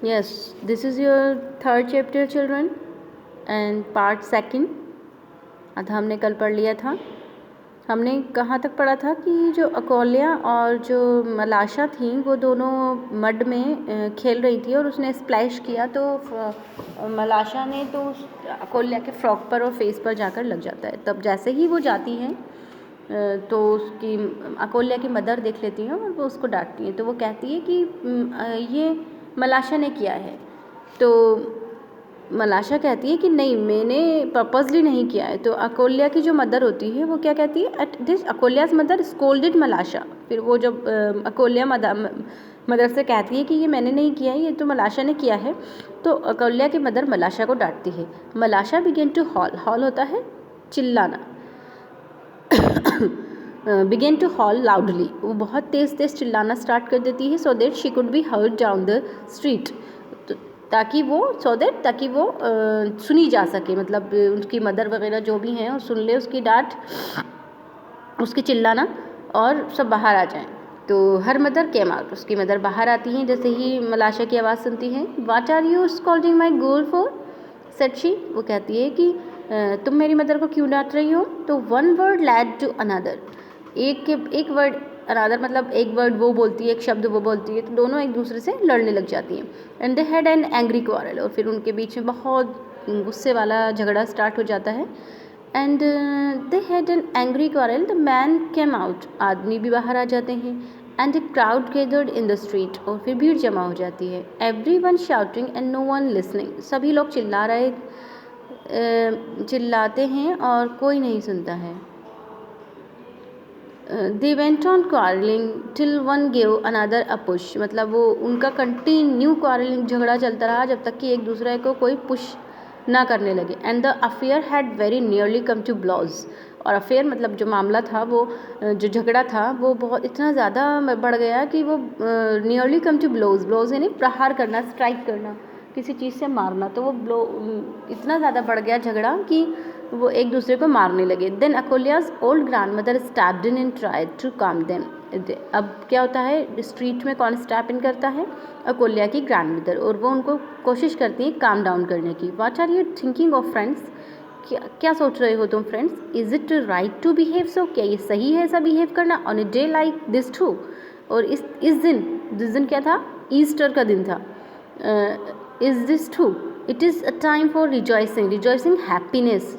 Yes, this is your third chapter, children, and part second. अतः हमने कल पढ़ लिया था। हमने कहाँ तक पढ़ा था कि जो अकोल्या और जो मलाशा थी वो दोनों मड में खेल रही थी और उसने स्प्लैश किया तो मलाशा ने तो उस अकोल्या के फ्रॉक पर और फेस पर जाकर लग जाता है। तब जैसे ही वो जाती हैं तो उसकी अकोल्या की मदर देख लेती हैं और वो उसको डांटती हैं। तो वो कहती है कि ये मलाशा ने किया है। तो मलाशा कहती है कि नहीं, मैंने पर्पसली नहीं किया है। तो अकोल्या की जो मदर होती है वो क्या कहती है, at this Akoulya's mother scolded Malasha. फिर वो जब अकोल्या मदर से कहती है कि ये मैंने नहीं किया है, ये तो मलाशा ने किया है, तो अकोल्या की मदर मलाशा को डांटती है। Malasha began to howl, howl होता है चिल्लाना, बिगेन टू हॉल लाउडली, वो बहुत तेज़ तेज़ चिल्लाना स्टार्ट कर देती है, so that she could be heard down the street, ताकि वो सुनी जा सके, मतलब उसकी मदर वगैरह जो भी हैं और सुन ले उसकी डांट, उसकी चिल्लाना, और सब बाहर आ जाएं। तो हर मदर केम आउट, उसकी मदर बाहर आती हैं जैसे ही मलाशा की आवाज़ सुनती हैं। What are you scolding my girl for, said she, वो कहती है कि तुम मेरी मदर को क्यों डांट रही हो। तो one word led to another, एक वर्ड अनदर मतलब एक वर्ड वो बोलती है, एक शब्द वो बोलती है, तो दोनों एक दूसरे से लड़ने लग जाती हैं। And they had an angry quarrel, और फिर उनके बीच में बहुत गुस्से वाला झगड़ा स्टार्ट हो जाता है। And they had an angry quarrel, the man came out, आदमी भी बाहर आ जाते हैं। And a crowd gathered in the street, और फिर भीड़ जमा हो जाती है। Everyone shouting and no one listening, सभी लोग चिल्लाते हैं और कोई नहीं सुनता है। They went on quarrelling till one gave another a push, मतलब वो उनका कंटिन्यू क्वारलिंग झगड़ा चलता रहा जब तक कि एक दूसरे को कोई पुश ना करने लगे। And the affair had very nearly come to blows, और अफेयर मतलब जो मामला था, वो जो झगड़ा था वो बहुत इतना ज़्यादा बढ़ गया कि वो nearly come to blows, blows यानी प्रहार करना, स्ट्राइक करना, किसी चीज़ से मारना, तो वो इतना ज़्यादा बढ़ गया झगड़ा कि वो एक दूसरे को मारने लगे। Then Akoulya's old grandmother stepped in and tried to calm them. अब क्या होता है, स्ट्रीट में कौन स्टैप इन करता है, अकोल्या की ग्रैंड मदर, और वो उनको कोशिश करती है काम डाउन करने की। What are you thinking of friends, क्या सोच रहे हो तुम friends. Is it right to behave so, क्या ये सही है ऐसा बिहेव करना, on a day like this too, और इस दिन क्या था, ईस्टर का दिन था। Is this true, it is a time for rejoicing happiness,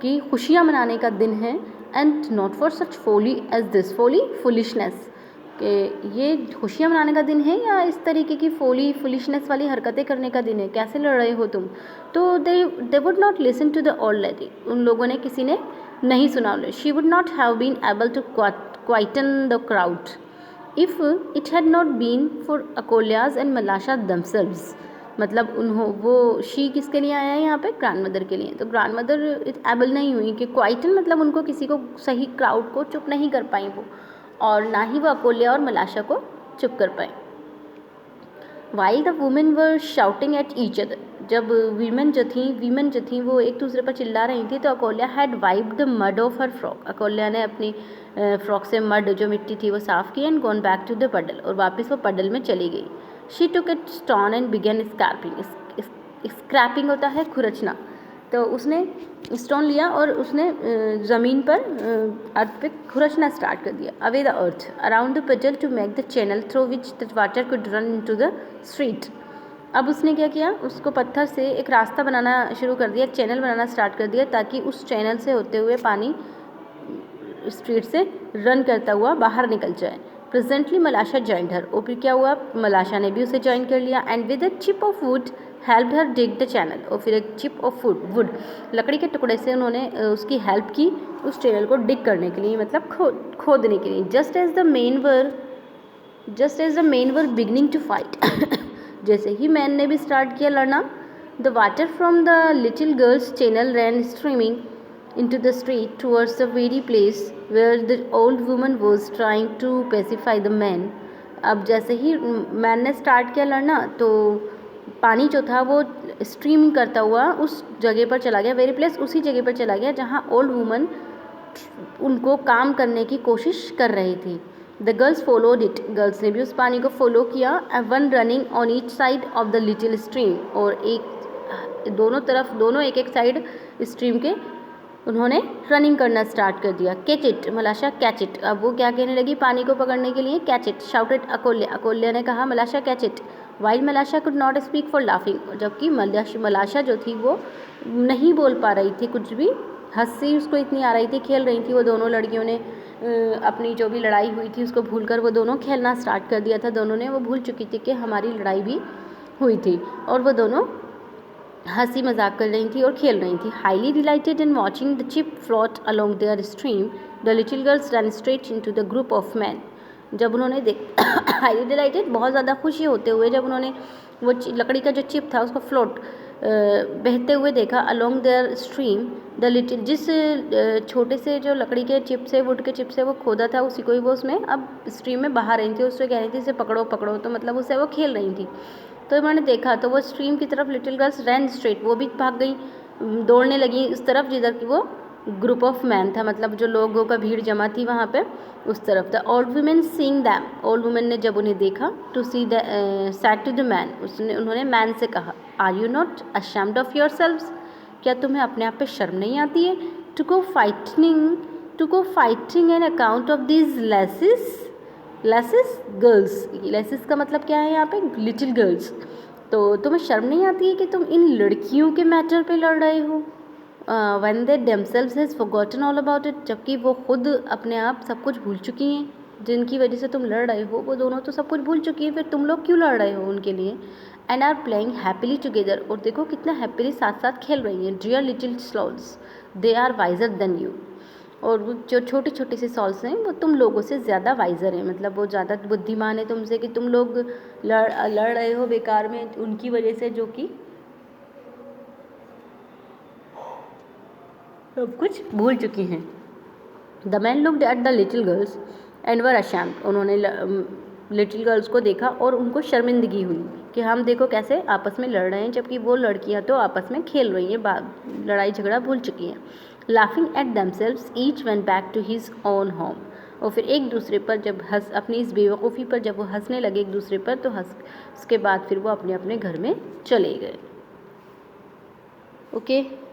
कि खुशियाँ मनाने का दिन है। And not for such folly as this, folly foolishness, कि ये खुशियाँ मनाने का दिन है या इस तरीके की फुलिशनेस वाली हरकतें करने का दिन है, कैसे लड़ रहे हो तुम। तो they would not listen to the old lady, उन लोगों ने किसी ने नहीं सुना। She would not have been able to quieten the crowd if it had not been for Akoulya and Malasha themselves, मतलब वो शी किसके लिए आया है यहाँ पे, ग्रैंड मदर के लिए। तो ग्रैंड मदर एबल नहीं हुई कि क्वाइटन मतलब उनको किसी को सही क्राउड को चुप नहीं कर पाई वो, और ना ही वो अकोल्या और मलाशा को चुप कर पाए। While the women were shouting at each other, जब वीमेन जो थी वो एक दूसरे पर चिल्ला रही थी, तो अकोल्या had wiped the mud of her frock, अकोल्या ने अपनी फ्रॉक से मड जो मिट्टी थी वो साफ़ की। And gone back to the puddle, और वापस वो पडल में चली गई। She took it stone and began scraping होता है खुरचना, तो उसने स्टोन लिया और उसने ज़मीन पर अर्थ पे खुरचना स्टार्ट कर दिया। Away the earth around the puzzle to make the channel through which the water could run into the street. अब उसने क्या किया, उसको पत्थर से एक रास्ता बनाना शुरू कर दिया, एक चैनल बनाना स्टार्ट कर दिया, ताकि उस चैनल से होते हुए पानी स्ट्रीट से रन करता हुआ बाहर निकल जाए। प्रेजेंटली मलाशा जॉइंड हर, और फिर क्या हुआ, मलाशा ने भी उसे ज्वाइन कर लिया। And with a chip off would help her dig the channel, और फिर एक चिप ऑफ वुड लकड़ी के टुकड़े से उन्होंने उसकी हेल्प की उस चैनल को डिग करने के लिए, मतलब खोदने के लिए। Just as the men were beginning to fight, जैसे ही मैन ने भी स्टार्ट किया लड़ना, the water from the little girl's channel ran streaming into the street towards the very place where the old woman was trying to pacify the man। अब जैसे ही man ने स्टार्ट किया लड़ना, तो पानी जो था वो स्ट्रीम करता हुआ उस जगह पर चला गया, वेरी प्लेस उसी जगह पर चला गया जहाँ ओल्ड वुमन उनको काम करने की कोशिश कर रही थी। The girls followed it, girls ने भी उस पानी को फॉलो किया, one running on each side of the little stream, और एक दोनों तरफ, दोनों एक एक साइड स्ट्रीम के उन्होंने रनिंग करना स्टार्ट कर दिया। कैच इट, मलाशा कैच इट, अब वो क्या कहने लगी पानी को पकड़ने के लिए, कैच इट, शाउटेड अकोल्या, अकोल्या ने कहा मलाशा catch it, while मलाशा could not speak for laughing, जबकि मलाशा जो थी वो नहीं बोल पा रही थी कुछ भी, हंसी उसको इतनी आ रही थी, खेल रही थी वो दोनों लड़कियों ने, अपनी जो भी लड़ाई हुई थी उसको भूलकर वो दोनों खेलना स्टार्ट कर दिया था दोनों ने, वो भूल चुकी थी कि हमारी लड़ाई भी हुई थी, और वो दोनों हंसी मजाक कर रही थी और खेल रही थी। Highly delighted in watching the chip float along their stream, the little girls run straight into the group of men, जब उन्होंने हाईली डिलाइटेड, बहुत ज़्यादा खुशी होते हुए जब उन्होंने वो लकड़ी का जो चिप था उसको फ्लोट बहते हुए देखा, along their stream the little, जिस छोटे से जो लकड़ी के चिप से, वुड के चिप से वो खोदा था उसी को ही वो उसमें अब स्ट्रीम में बहा रही थी, उससे कह रही थी इसे पकड़ो पकड़ो, तो मतलब उससे वो खेल रही थी। तो उन्होंने देखा तो वो स्ट्रीम की तरफ लिटिल गर्ल्स रैन स्ट्रेट, वो भी भाग गई, दौड़ने लगी इस तरफ जिधर की वो ग्रुप ऑफ मैन था, मतलब जो लोगों का भीड़ जमा थी वहाँ पे उस तरफ था। Old women seeing them, old women ने जब उन्हें देखा, to see the said to the man, उन्होंने मैन से कहा, are you not ashamed of yourselves, क्या तुम्हें अपने आप पे शर्म नहीं आती है, to go fighting on account of these lasses girls, lasses का मतलब क्या है यहाँ पे, लिटिल गर्ल्स, तो तुम्हें शर्म नहीं आती है कि तुम इन लड़कियों के मैटर पे लड़ रहे हो, when they themselves has forgotten all about it, जबकि वो खुद अपने आप सब कुछ भूल चुकी हैं, जिनकी वजह से तुम लड़ रहे हो वो दोनों तो सब कुछ भूल चुकी हैं, फिर तुम लोग क्यों लड़ रहे हो उनके लिए, and are playing happily together, और देखो कितना हैप्पीली साथ साथ खेल रही हैं, dear little souls they are wiser than you, और वो जो छोटी छोटी सी सॉल्स हैं वो तुम लोगों से ज़्यादा वाइजर हैं, मतलब वो ज़्यादा बुद्धिमान है तुमसे, कि तुम लोग लड़ रहे हो बेकार में उनकी वजह से, जो कि सब कुछ भूल चुकी हैं। The man looked at the little girls and were ashamed, उन्होंने लिटिल गर्ल्स को देखा और उनको शर्मिंदगी हुई कि हम देखो कैसे आपस में लड़ रहे हैं, जबकि वो लड़कियां तो आपस में खेल रही हैं, लड़ाई झगड़ा भूल चुकी हैं। Laughing at themselves each went back to his own home, और फिर एक दूसरे पर जब अपनी इस बेवकूफ़ी पर जब वो हंसने लगे एक दूसरे पर, तो उसके बाद फिर वो अपने अपने घर में चले गए। ओके।